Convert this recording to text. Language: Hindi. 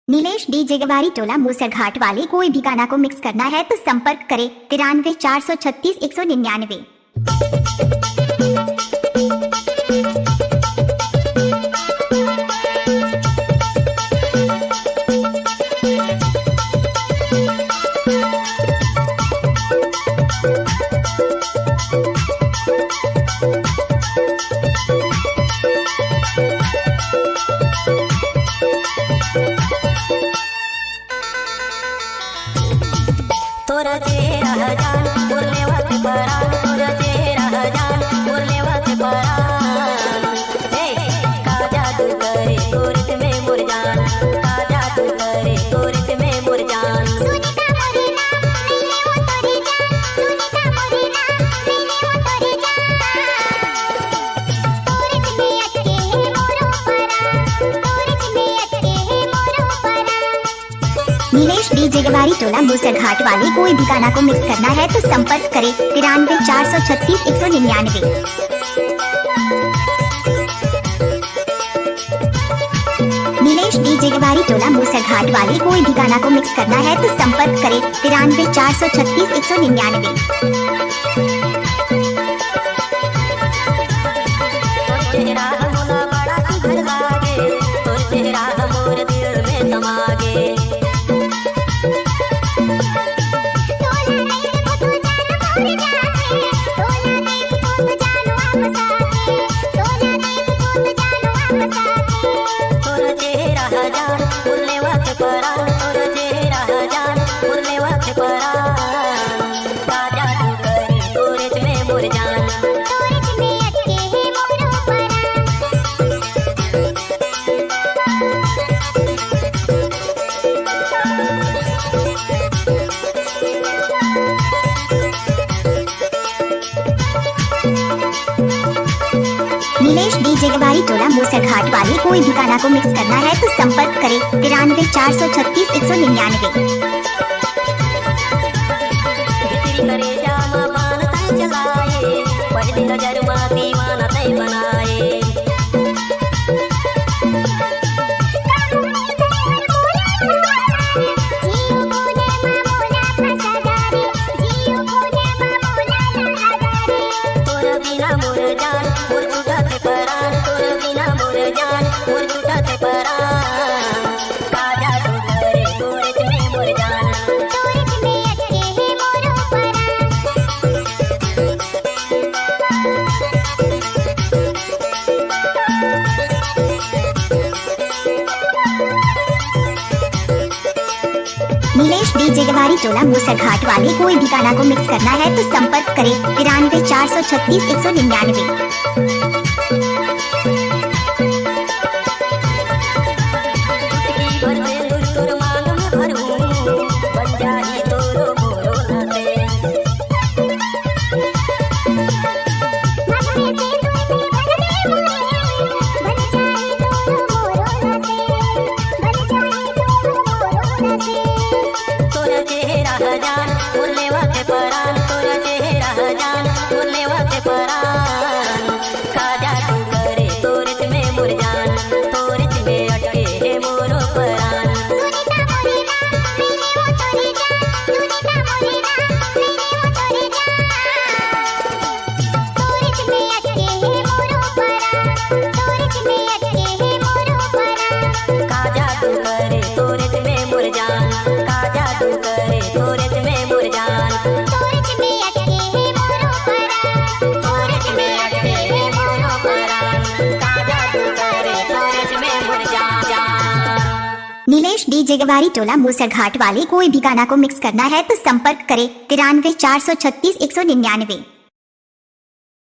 नीलेश डी जगवारी टोला मूसर घाट वाले कोई भी गाना को मिक्स करना है तो संपर्क करें 93 436 199। तोरा चेहरा जान बोलने वक्त परान, तोरा चेहरा जान बोलने वक्त परान। का जादू करे तोरित में मुरझान, का जादू करे तोरित में मुरझान। नीलेश डी जगवारी टोला मूसर घाट वाले कोई भी गाना को मिक्स करना है तो संपर्क करें 93 436 199। नीलेश डी जगवारी टोला मूसर घाट वाले कोई भी गाना को मिक्स करना है तो संपर्क करें 93 436 199। चेहरा हमला बड़ा सुंदर लागे, तोर चेहरा मोर दिल में समागे। तोरा चेहरा जान बोलने वक्त परान, तोरा चेहरा जान बोलने वक्त परान। का जादू करे तोरित में मुरझान। नीलेश डी जगवारी टोला मूसर घाट वाले कोई भी गाना को मिक्स करना है तो संपर्क करें 93 436 199। करे जामा मान तय चलाए, पहली नजर मा दीवाना तय बनाए। तोरा बिना मोर जान मोर छूटत परान, तोरा बिना मोर जान मोर छूटत परान। का जादू करे तोरित में मुरझान। नीलेश डी जगवारी टोला मूसर घाट वाले कोई भी गाना को मिक्स करना है तो संपर्क करें 93 436 199। तोरा चेहरा जान बोलने वक्त परान, तोरा चेहरा जान बोलने वक्त परान। का जादू करे तोरित में मुरझान, तोरित में अटके है मोरो परान। का जादू करे तोरित में मुरझान, का जादू करे तोरित में मुरझान। तोरित में अटके है मोरो परान, का जादू करे तोरित में मुरझान। नीलेश डी जगवारी टोला मूसर घाट वाले कोई भी गाना को मिक्स करना है तो संपर्क करें 93 436 199।